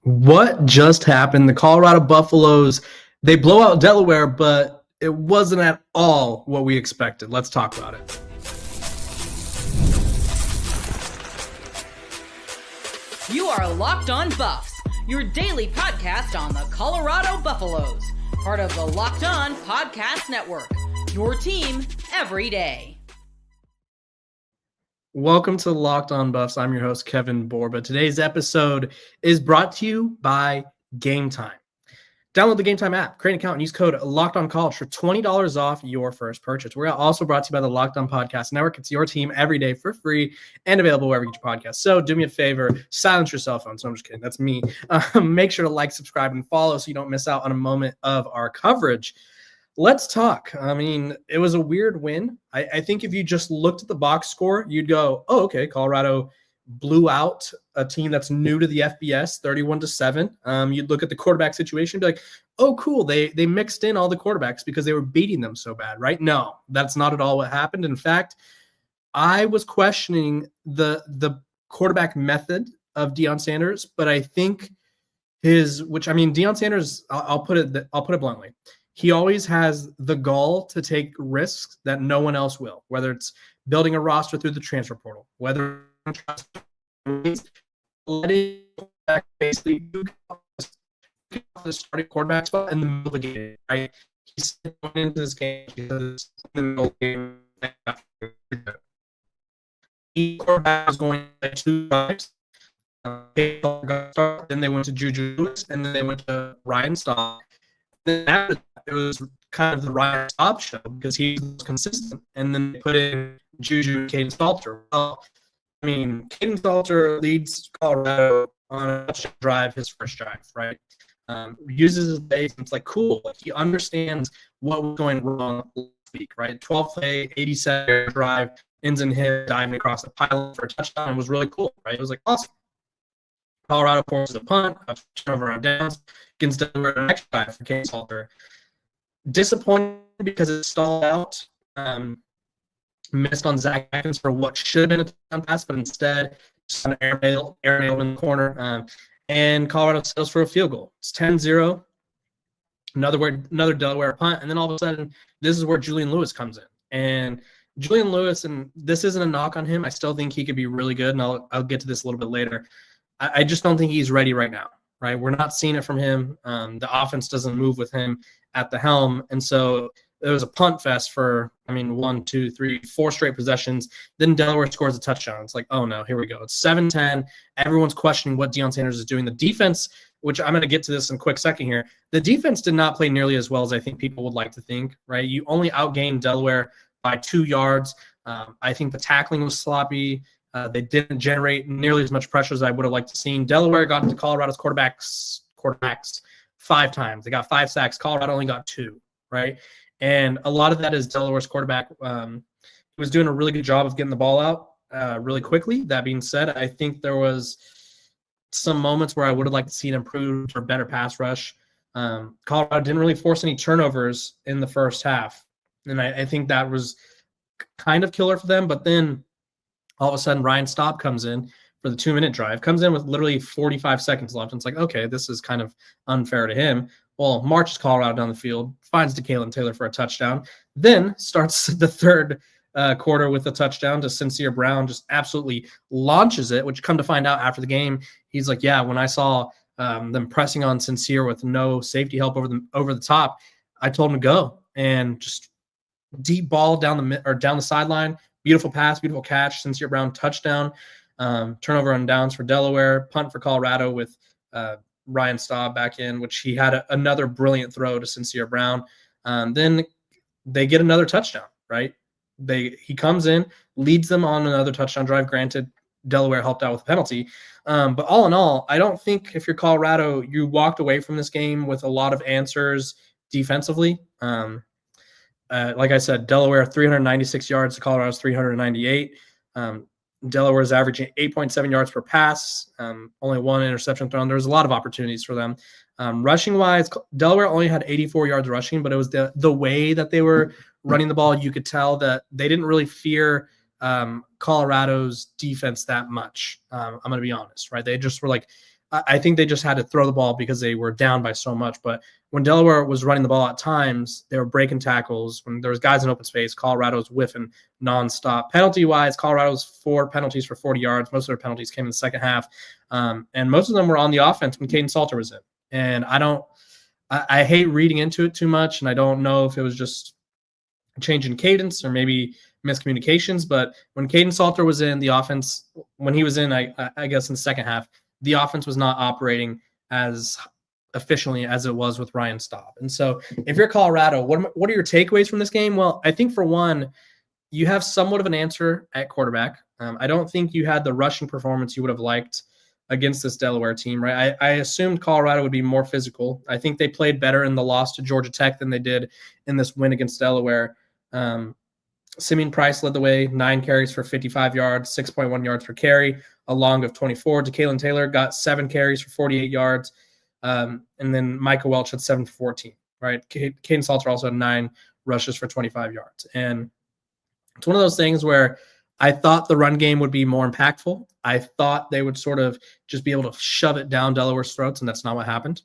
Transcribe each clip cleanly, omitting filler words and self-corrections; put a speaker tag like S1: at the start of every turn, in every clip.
S1: What just happened? The Colorado Buffaloes, they blow out Delaware, but it wasn't at all what we expected. Let's talk about it.
S2: You are Locked On Buffs, your daily podcast on the Colorado Buffaloes, part of the Locked On Podcast Network, your team every day.
S1: Welcome to Locked On Buffs. I'm your host, Kevin Borba. Today's episode is brought to you by Game Time. Download the Game Time app, create an account, and use code LOCKEDONCollege for $20 off your first purchase. We're also brought to you by the Locked On Podcast Network. It's your team every day for free and available wherever you get your podcast. So do me a favor, silence your cell phone. So I'm just kidding. That's me. Make sure to like, subscribe, and follow so you don't miss out on a moment of our coverage. Let's talk. I mean, it was a weird win. I think if you just looked at the box score, you'd go, oh, okay, Colorado blew out a team that's new to the FBS 31-7. You'd look at the quarterback situation and be like, oh, cool. They mixed in all the quarterbacks because they were beating them so bad, right? No, that's not at all what happened. In fact, I was questioning the quarterback method of Deion Sanders, but I think Deion Sanders, I'll put it bluntly. He always has the gall to take risks that no one else will, whether it's building a roster through the transfer portal, whether letting basically the starting quarterback spot in the middle of the game, right? He's going into this game because in the middle of the game, each quarterback was going like 2 drives. Then they went to Juju Lewis, and then they went to Ryan Staub. Then after that, it was kind of the Ryan Staub show because he was consistent. And then they put in Juju and Caden Salter. Well, I mean, Caden Salter leads Colorado on a touchdown drive, his first drive, right? Uses his base, and it's like, cool. Like, he understands what was going wrong last week, right? 12-play, 87 drive, ends in him diving across the pylon for a touchdown. It was really cool, right? It was like, awesome. Colorado forces a punt, a turnover on downs, against Delaware an next drive for Caden Salter. Disappointed because it stalled out. Missed on Zach Atkins for what should have been a touchdown pass, but instead just an air mail in the corner. And Colorado settles for a field goal. It's 10-0. Another Delaware punt, and then all of a sudden, this is where Julian Lewis comes in. And Julian Lewis, and this isn't a knock on him. I still think he could be really good, and I'll get to this a little bit later. I just don't think he's ready right now, right? We're not seeing it from him. The offense doesn't move with him at the helm. And so it was a punt fest for, 1, 2, 3, 4 straight possessions. Then Delaware scores a touchdown. It's like, oh, no, here we go. It's 7-10. Everyone's questioning what Deion Sanders is doing. The defense, which I'm going to get to this in a quick second here, the defense did not play nearly as well as I think people would like to think, right? You only outgained Delaware by 2 yards. I think the tackling was sloppy. They didn't generate nearly as much pressure as I would have liked to see. Delaware got into Colorado's quarterbacks 5 times. They got 5 sacks. Colorado only got 2, right? And a lot of that is Delaware's quarterback was doing a really good job of getting the ball out really quickly. That being said, I think there was some moments where I would have liked to see an improved or better pass rush. Colorado didn't really force any turnovers in the first half. And I think that was kind of killer for them. But then all of a sudden, Ryan Staub comes in for the 2-minute drive, comes in with literally 45 seconds left. And it's like, okay, this is kind of unfair to him. Well, marches Colorado down the field, finds DeKalen Taylor for a touchdown, then starts the third quarter with a touchdown to Sincere Brown, just absolutely launches it, which come to find out after the game, he's like, yeah, when I saw them pressing on Sincere with no safety help over the top, I told him to go. And just deep ball down the sideline, beautiful pass, beautiful catch, Sincere Brown touchdown, turnover on downs for Delaware, punt for Colorado with Ryan Staub back in, which he had another brilliant throw to Sincere Brown. Then they get another touchdown, right? He comes in, leads them on another touchdown drive. Granted, Delaware helped out with a penalty. But all in all, I don't think if you're Colorado, you walked away from this game with a lot of answers defensively. Like I said, Delaware 396 yards to Colorado's 398. Delaware's averaging 8.7 yards per pass, only 1 interception thrown. There was a lot of opportunities for them. Rushing-wise, Delaware only had 84 yards rushing, but it was the way that they were running the ball. You could tell that they didn't really fear Colorado's defense that much. I'm going to be honest, right? They just were like, I think they just had to throw the ball because they were down by so much. But when Delaware was running the ball at times, they were breaking tackles. When there was guys in open space, Colorado was whiffing nonstop. Penalty-wise, Colorado's 4 penalties for 40 yards. Most of their penalties came in the second half. And most of them were on the offense when Caden Salter was in. And I hate reading into it too much, and I don't know if it was just a change in cadence or maybe miscommunications. But when Caden Salter was in the offense, when he was in, I guess in the second half, the offense was not operating as efficiently as it was with Ryan Staub. And so if you're Colorado, what are your takeaways from this game? Well, I think for one, you have somewhat of an answer at quarterback. I don't think you had the rushing performance you would have liked against this Delaware team, right? I assumed Colorado would be more physical. I think they played better in the loss to Georgia Tech than they did in this win against Delaware. Simeon Price led the way, 9 carries for 55 yards, 6.1 yards per carry, a long of 24. DeKalen Taylor got 7 carries for 48 yards. And then Micah Welch had 7 for 14, right? Caden Salter also had 9 rushes for 25 yards. And it's one of those things where I thought the run game would be more impactful. I thought they would sort of just be able to shove it down Delaware's throats, and that's not what happened.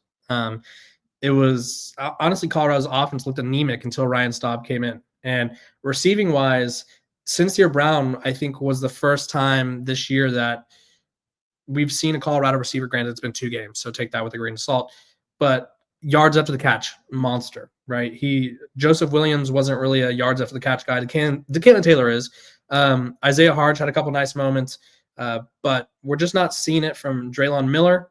S1: It was honestly Colorado's offense looked anemic until Ryan Staub came in. And receiving wise, Sincere Brown, I think, was the first time this year that we've seen a Colorado receiver. Granted, it's been 2 games, so take that with a grain of salt. But yards after the catch, monster, right? Joseph Williams wasn't really a yards after the catch guy. DeKalen Taylor is. Isaiah Harge had a couple nice moments, but we're just not seeing it from Draylon Miller.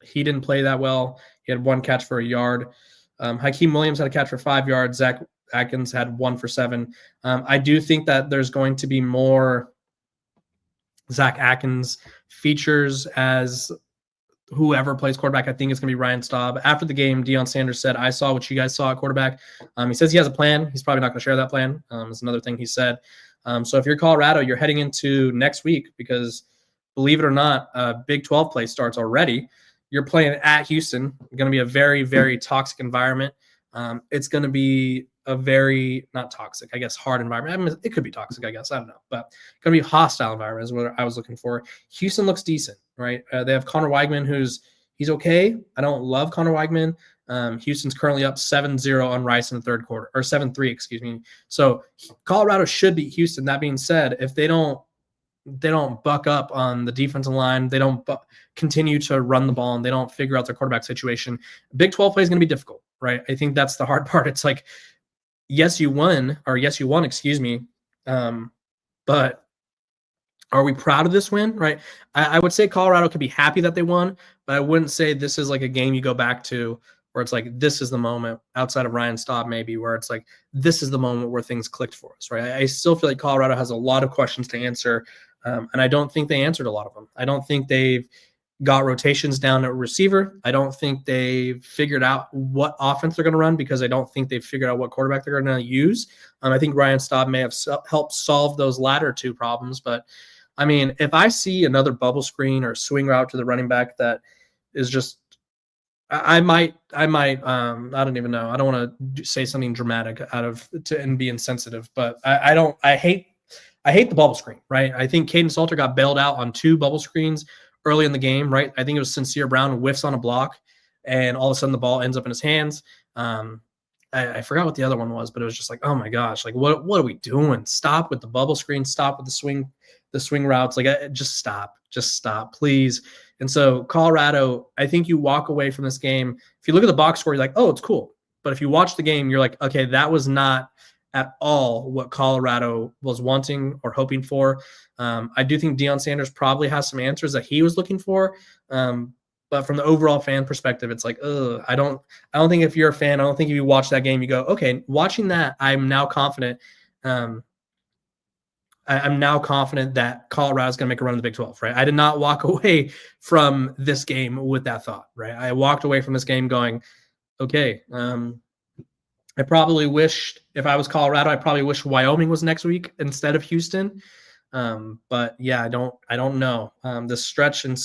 S1: He didn't play that well. He had 1 catch for a yard. Hakeem Williams had a catch for 5 yards. Zach Atkins had 1 for 7. I do think that there's going to be more Zach Atkins features as whoever plays quarterback. I think it's going to be Ryan Staub. After the game, Deion Sanders said, "I saw what you guys saw at quarterback." He says he has a plan. He's probably not going to share that plan. Is another thing he said. So if you're Colorado, you're heading into next week because, believe it or not, Big 12 play starts already. You're playing at Houston. It's going to be a very, very toxic environment. It's going to be a very, not toxic, I guess, hard environment. I mean, it could be toxic, I guess. I don't know. But it's going to be a hostile environment is what I was looking for. Houston looks decent, right? They have Connor Weigman, he's okay. I don't love Connor Weigman. Houston's currently up 7-0 on Rice in the third quarter, or 7-3, excuse me. So Colorado should beat Houston. That being said, if they don't buck up on the defensive line, they don't continue to run the ball, and they don't figure out their quarterback situation, Big 12 play is going to be difficult, right? I think that's the hard part. It's like, yes, you won, excuse me. But are we proud of this win, right? I would say Colorado could be happy that they won, but I wouldn't say this is like a game you go back to where it's like, this is the moment, outside of Ryan Staub maybe, where it's like, this is the moment where things clicked for us, right? I still feel like Colorado has a lot of questions to answer, and I don't think they answered a lot of them. I don't think they've got rotations down at receiver. I don't think they've figured out what offense they're going to run because I don't think they've figured out what quarterback they're going to use. I think Ryan Staub may have helped solve those latter 2 problems. But, I mean, if I see another bubble screen or swing route to the running back that is just – I might. I don't even know. I don't want to say something dramatic and be insensitive, but I hate the bubble screen, right? I think Caden Salter got bailed out on 2 bubble screens early in the game, right? I think it was Sincere Brown whiffs on a block, and all of a sudden the ball ends up in his hands. I forgot what the other one was, but it was just like, oh my gosh, like what are we doing? Stop with the bubble screen. Stop with the swing routes. Like, just stop, please. And so Colorado, I think you walk away from this game. If you look at the box score, you're like, oh, it's cool. But if you watch the game, you're like, okay, that was not at all what Colorado was wanting or hoping for. I do think Deion Sanders probably has some answers that he was looking for. But from the overall fan perspective, it's like, I don't think if you're a fan, I don't think if you watch that game, you go, okay, watching that, I'm now confident. I'm now confident that Colorado is going to make a run in the Big 12, right? I did not walk away from this game with that thought, right? I walked away from this game going, okay, I probably wished, if I was Colorado, I probably wish Wyoming was next week instead of Houston. But yeah, I don't know. The stretch in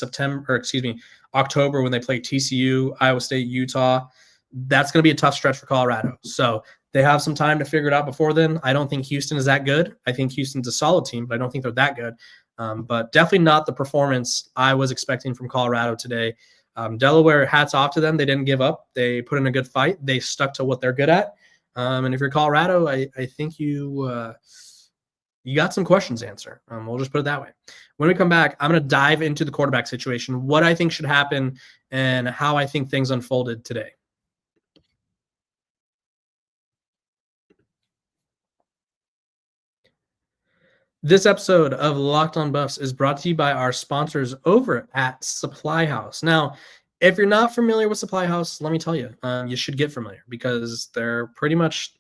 S1: October when they play TCU, Iowa State, Utah, that's going to be a tough stretch for Colorado. So they have some time to figure it out before then. I don't think Houston is that good. I think Houston's a solid team, but I don't think they're that good. but definitely not the performance I was expecting from Colorado today. Delaware, hats off to them. They didn't give up. They put in a good fight. They stuck to what they're good at. And if you're Colorado, I think you got some questions to answer. We'll just put it that way. When we come back, I'm going to dive into the quarterback situation, what I think should happen, and how I think things unfolded today. This episode of Locked On Buffs is brought to you by our sponsors over at Supply House. Now, if you're not familiar with Supply House, let me tell you, you should get familiar because they're pretty much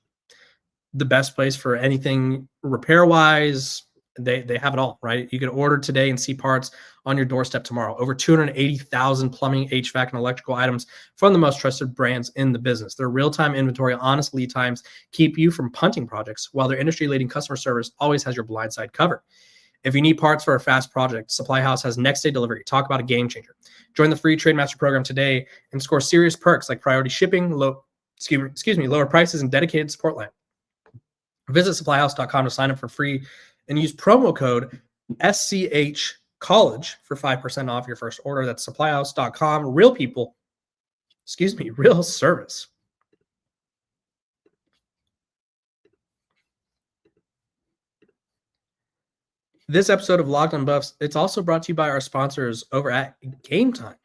S1: the best place for anything repair-wise. They have it all, right? You can order today and see parts on your doorstep tomorrow. Over 280,000 plumbing, HVAC, and electrical items from the most trusted brands in the business. Their real-time inventory, honest lead times keep you from punting projects, while their industry-leading customer service always has your blind side covered. If you need parts for a fast project, Supply House has next-day delivery. Talk about a game changer. Join the free Trade Master program today and score serious perks like priority shipping, lower prices, and dedicated support line. Visit supplyhouse.com to sign up for free and use promo code SCHCollege for 5% off your first order. That's supplyhouse.com. Real people, real service. This episode of Locked On Buffs, it's also brought to you by our sponsors over at Game Time.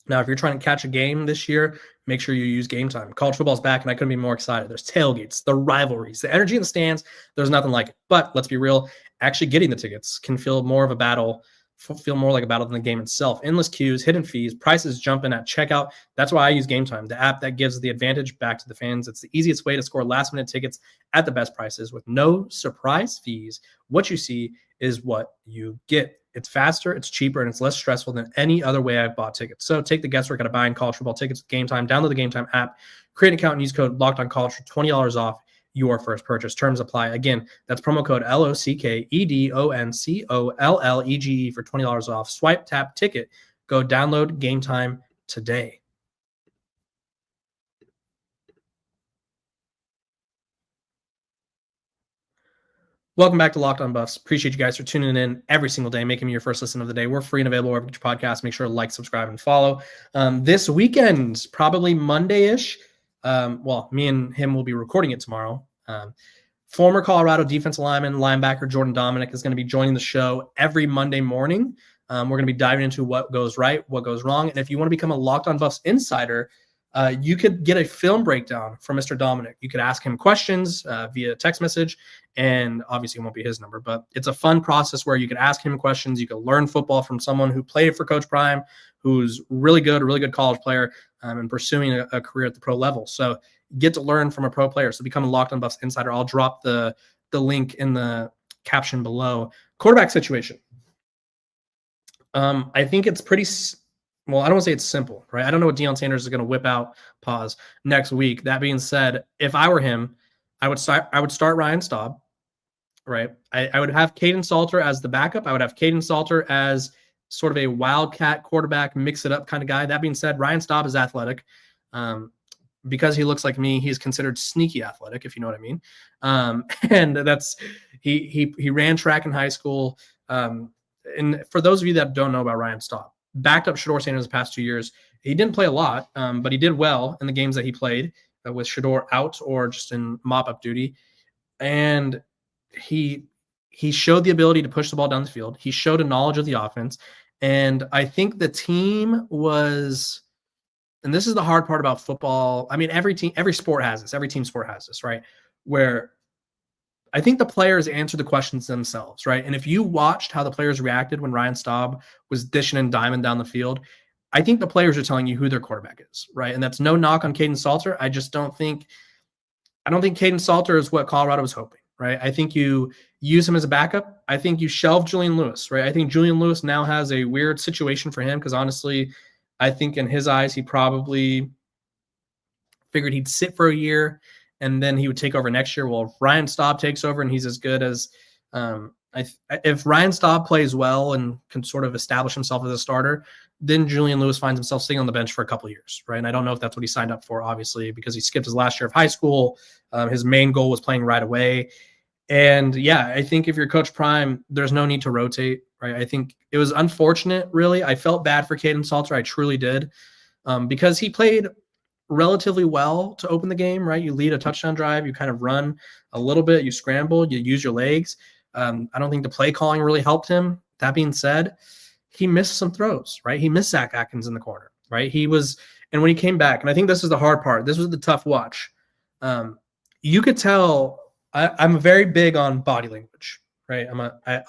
S1: Now, if you're trying to catch a game this year, make sure you use Game Time. College football's back, and I couldn't be more excited. There's tailgates, the rivalries, the energy in the stands. There's nothing like it. But let's be real, actually getting the tickets can feel more of a battle, feel more like a battle than the game itself. Endless queues, hidden fees, prices jumping at checkout. That's why I use Game Time, the app that gives the advantage back to the fans. It's the easiest way to score last-minute tickets at the best prices with no surprise fees. What you see is what you get. It's faster, it's cheaper, and it's less stressful than any other way I've bought tickets. So take the guesswork out of buying college football tickets with Game Time. Download the Game Time app, create an account, and use code LOCKEDONCollege for $20 off your first purchase. Terms apply. Again, that's promo code LOCKEDONCOLLEGE for $20 off. Swipe, tap, ticket. Go download Game Time today. Welcome back to Locked On Buffs. Appreciate you guys for tuning in every single day, making me your first listen of the day. We're free and available wherever you get your podcast. Make sure to like, subscribe, and follow. This weekend, probably Monday-ish, me and him will be recording it tomorrow. Former Colorado defensive linebacker Jordan Dominic is going to be joining the show every Monday morning. We're going to be diving into what goes right, what goes wrong. And if you want to become a Locked On Buffs insider, you could get a film breakdown from Mr. Dominic. You could ask him questions via text message, and obviously it won't be his number, but it's a fun process where you can ask him questions. You can learn football from someone who played for Coach Prime, who's a really good college player, and pursuing a career at the pro level. So get to learn from a pro player. So become a Locked On Buffs insider. I'll drop the link in the caption below. Quarterback situation. I think it's pretty well, I don't want to say it's simple, right? I don't know what Deion Sanders is going to whip out, next week. That being said, if I were him, I would start Ryan Staub, right? I would have Caden Salter as the backup. I would have Caden Salter as sort of a wildcat quarterback, mix it up kind of guy. That being said, Ryan Staub is athletic. Because he looks like me, he's considered sneaky athletic, if you know what I mean. And that's he ran track in high school. And for those of you that don't know about Ryan Staub, backed up Shedeur Sanders the past 2 years. He didn't play a lot, but he did well in the games that he played with Shedeur out or just in mop-up duty. And he showed the ability to push the ball down the field. He showed a knowledge of the offense. And I think the team was – and this is the hard part about football. I mean, every sport has this. Every team sport has this, right? Where I think the players answer the questions themselves, right? And if you watched how the players reacted when Ryan Staub was dishing and diming down the field, I think the players are telling you who their quarterback is, right? And that's no knock on Caden Salter. I don't think Caden Salter is what Colorado was hoping, right? I think you use him as a backup. I think you shelve Julian Lewis, right? I think Julian Lewis now has a weird situation for him because honestly, I think in his eyes, he probably figured he'd sit for a year and then he would take over next year. Well, if Ryan Staub takes over and he's as good as if Ryan Staub plays well and can sort of establish himself as a starter, then Julian Lewis finds himself sitting on the bench for a couple of years, right? And I don't know if that's what he signed up for, obviously, because he skipped his last year of high school. His main goal was playing right away. And yeah, I think if you're Coach Prime, there's no need to rotate, right? I think it was unfortunate, really. I felt bad for Kaden Salter. I truly did, because he played relatively well to open the game, right? You lead a touchdown drive, you kind of run a little bit, you scramble, you use your legs. I don't think the play calling really helped him. That being said, he missed some throws, right? He missed Zach Atkins in the corner, right? And when he came back, and I think this is the hard part, this was the tough watch. You could tell I'm very big on body language, right?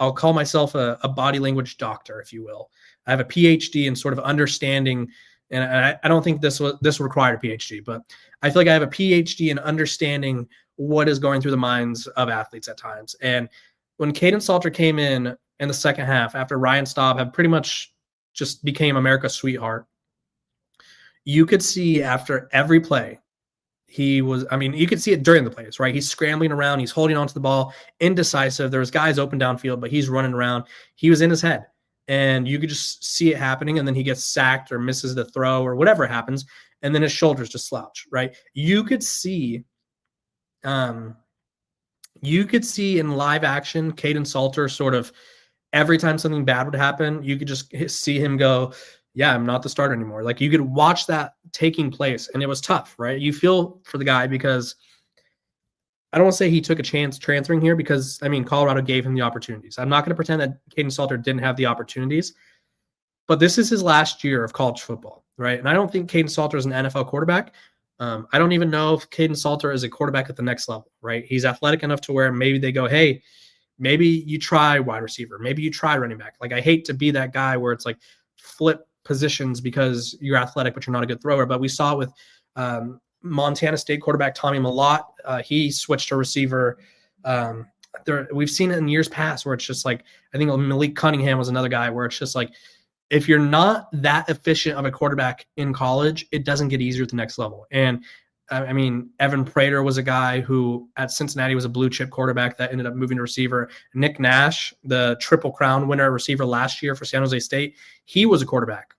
S1: I'll call myself a body language doctor, if you will. I have a PhD in sort of understanding, and I don't think this required a PhD, but I feel like I have a PhD in understanding what is going through the minds of athletes at times. And when Kaden Salter came in the second half, after Ryan Staub had pretty much just became America's sweetheart, you could see after every play, you could see it during the plays, right? He's scrambling around. He's holding onto the ball, indecisive. There's guys open downfield, but he's running around. He was in his head, and you could just see it happening. And then he gets sacked or misses the throw or whatever happens, and then his shoulders just slouch, right? You could see in live action, Kaden Salter sort of every time something bad would happen, you could just see him go, yeah, I'm not the starter anymore. Like, you could watch that taking place, and it was tough, right? You feel for the guy because I don't want to say he took a chance transferring here because, Colorado gave him the opportunities. I'm not going to pretend that Kaden Salter didn't have the opportunities, but this is his last year of college football, right? And I don't think Kaden Salter is an NFL quarterback. I don't even know if Kaden Salter is a quarterback at the next level, right? He's athletic enough to where maybe they go, hey, maybe you try wide receiver. Maybe you try running back. Like, I hate to be that guy where it's like flip positions because you're athletic, but you're not a good thrower. But we saw it with Montana State quarterback Tommy Mellott. He switched to receiver. We've seen it in years past where it's just like, I think Malik Cunningham was another guy where it's just like, if you're not that efficient of a quarterback in college, it doesn't get easier at the next level. And Evan Prater was a guy who at Cincinnati was a blue chip quarterback that ended up moving to receiver. Nick Nash, the Triple Crown winner receiver last year for San Jose State, he was a quarterback.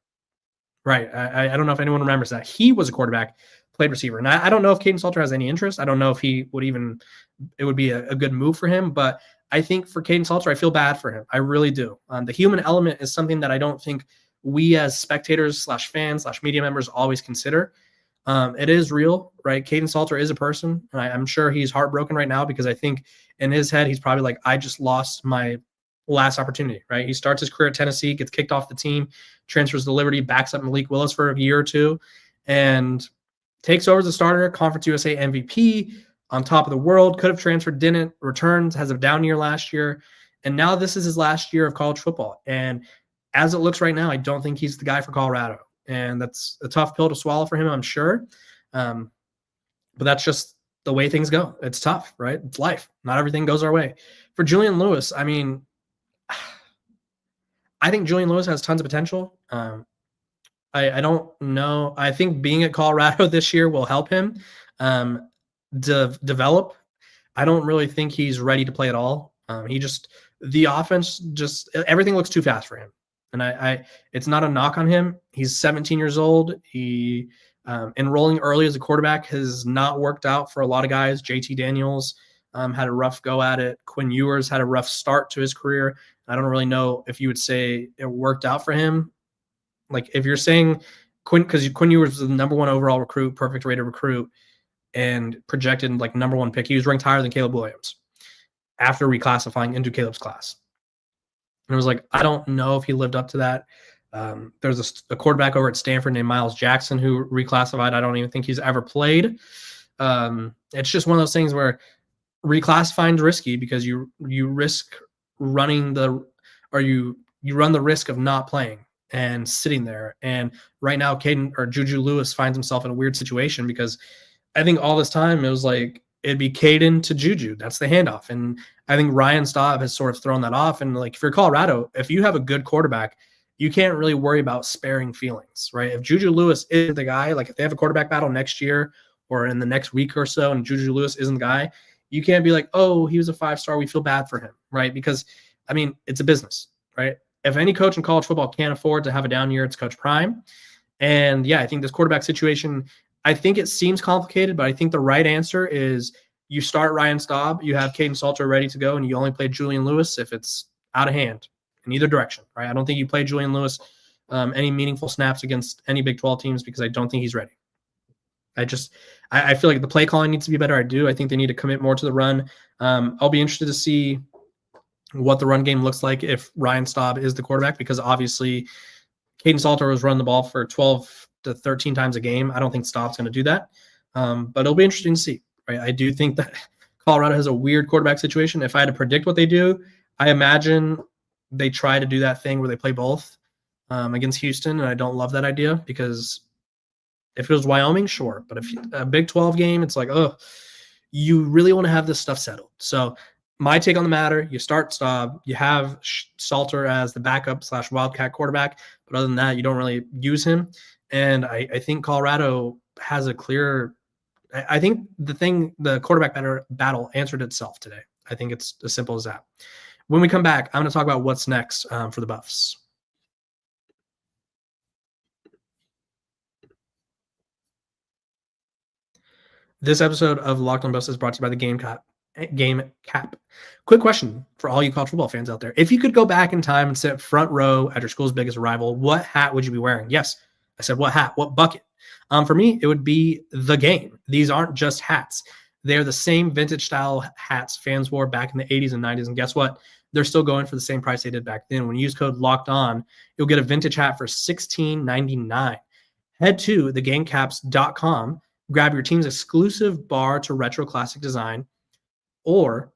S1: Right. I don't know if anyone remembers that. He was a quarterback, played receiver. And I don't know if Kaden Salter has any interest. I don't know if it would be a good move for him. But I think for Kaden Salter, I feel bad for him. I really do. The human element is something that I don't think we as spectators / fans / media members always consider. It is real, right? Kaden Salter is a person, and I'm sure he's heartbroken right now because I think in his head he's probably like, I just lost my last opportunity, right? He starts his career at Tennessee, gets kicked off the team, transfers to Liberty, backs up Malik Willis for a year or two, and takes over as a starter, Conference USA MVP, on top of the world, could have transferred, didn't, returns, has a down year last year, and now this is his last year of college football. And as it looks right now, I don't think he's the guy for Colorado. And that's a tough pill to swallow for him, I'm sure. But that's just the way things go. It's tough, right? It's life. Not everything goes our way. For Julian Lewis, I think Julian Lewis has tons of potential. I don't know. I think being at Colorado this year will help him develop. I don't really think he's ready to play at all. The offense, everything looks too fast for him. And it's not a knock on him. He's 17 years old. He enrolling early as a quarterback has not worked out for a lot of guys. JT Daniels had a rough go at it. Quinn Ewers had a rough start to his career. I don't really know if you would say it worked out for him. Like, if you're saying because Quinn Ewers was the number 1 overall recruit, perfect rated recruit, and projected like number 1 pick. He was ranked higher than Caleb Williams after reclassifying into Caleb's class. And it was like, I don't know if he lived up to that. There's a quarterback over at Stanford named Miles Jackson who reclassified. I don't even think he's ever played. It's just one of those things where reclassifying is risky because you risk running you run the risk of not playing and sitting there. And right now, Juju Lewis finds himself in a weird situation because I think all this time it was like, it'd be Kaden to Juju. That's the handoff. And I think Ryan Staub has sort of thrown that off. And like, if you're Colorado, if you have a good quarterback, you can't really worry about sparing feelings, right? If Juju Lewis isn't the guy, like if they have a quarterback battle next year or in the next week or so and Juju Lewis isn't the guy, you can't be like, oh, he was a 5-star, we feel bad for him, right? Because, it's a business, right? If any coach in college football can't afford to have a down year, it's Coach Prime. And yeah, I think this quarterback situation, I think it seems complicated, but I think the right answer is you start Ryan Staub, you have Caden Salter ready to go, and you only play Julian Lewis if it's out of hand in either direction, right? I don't think you play Julian Lewis any meaningful snaps against any Big 12 teams because I don't think he's ready. I feel like the play calling needs to be better. I think they need to commit more to the run. I'll be interested to see what the run game looks like if Ryan Staub is the quarterback, because obviously Caden Salter was running the ball for 12 to 13 times a game. I don't think Staub's going to do that. But it'll be interesting to see, right? I do think that Colorado has a weird quarterback situation. If I had to predict what they do, I imagine they try to do that thing where they play both against Houston, and I don't love that idea because if it was Wyoming, sure. But if a Big 12 game, it's like, oh, you really want to have this stuff settled. So my take on the matter, you start Staub, you have Salter as the backup / Wildcat quarterback, but other than that, you don't really use him. And I think Colorado has a clear – I think the quarterback battle answered itself today. I think it's as simple as that. When we come back, I'm going to talk about what's next for the Buffs. This episode of Locked On Buffs is brought to you by the Game Cap. Quick question for all you college football fans out there. If you could go back in time and sit front row at your school's biggest rival, what hat would you be wearing? Yes, I said what hat, what bucket? For me, it would be the game. These aren't just hats. They're the same vintage style hats fans wore back in the 80s and 90s. And guess what? They're still going for the same price they did back then. When you use code Locked On, you'll get a vintage hat for $16.99. Head to thegamecaps.com. Grab your team's exclusive bar to retro classic design or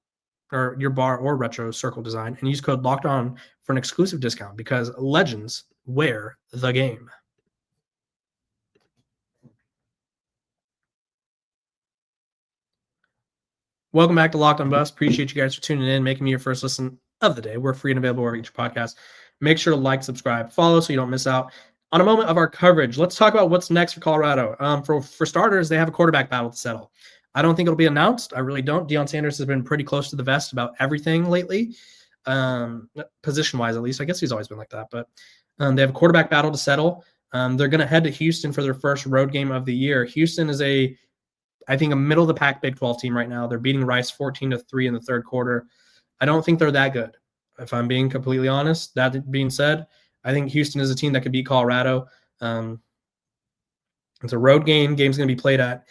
S1: your bar or retro circle design and use code Locked On for an exclusive discount because legends wear the game. Welcome back to Locked On Buffs. Appreciate you guys for tuning in, making me your first listen of the day. We're free and available wherever you get your podcast. Make sure to like, subscribe, follow so you don't miss out on a moment of our coverage. Let's talk about what's next for Colorado. For starters, they have a quarterback battle to settle. I don't think it'll be announced. I really don't. Deion Sanders has been pretty close to the vest about everything lately, position-wise at least. I guess he's always been like that. But they have a quarterback battle to settle. They're going to head to Houston for their first road game of the year. Houston is I think a middle-of-the-pack Big 12 team right now. They're beating Rice 14-3 in the third quarter. I don't think they're that good, if I'm being completely honest. That being said, I think Houston is a team that could beat Colorado. It's a road game. Game's going to be played at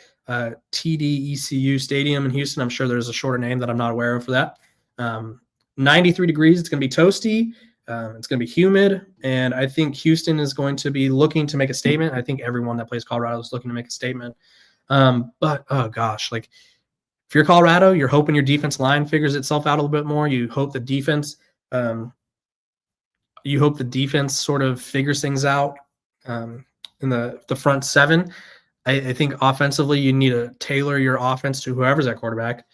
S1: TDECU Stadium in Houston. I'm sure there's a shorter name that I'm not aware of for that. 93 degrees. It's going to be toasty. It's going to be humid. And I think Houston is going to be looking to make a statement. I think everyone that plays Colorado is looking to make a statement. But, oh, gosh, like if you're Colorado, you're hoping your defense line figures itself out a little bit more. You hope the defense sort of figures things out in the front seven. I think offensively you need to tailor your offense to whoever's at quarterback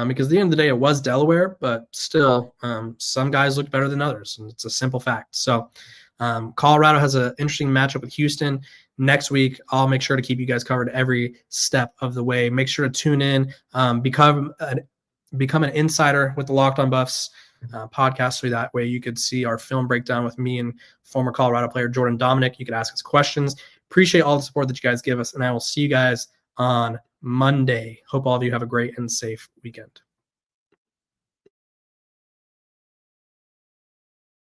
S1: because at the end of the day it was Delaware, but still some guys look better than others, and it's a simple fact. So Colorado has an interesting matchup with Houston. Next week, I'll make sure to keep you guys covered every step of the way. Make sure to tune in, become an insider with the Locked On Buffs podcast, so that way you could see our film breakdown with me and former Colorado player Jordan Dominic. You could ask us questions. Appreciate all the support that you guys give us, and I will see you guys on Monday. Hope all of you have a great and safe weekend.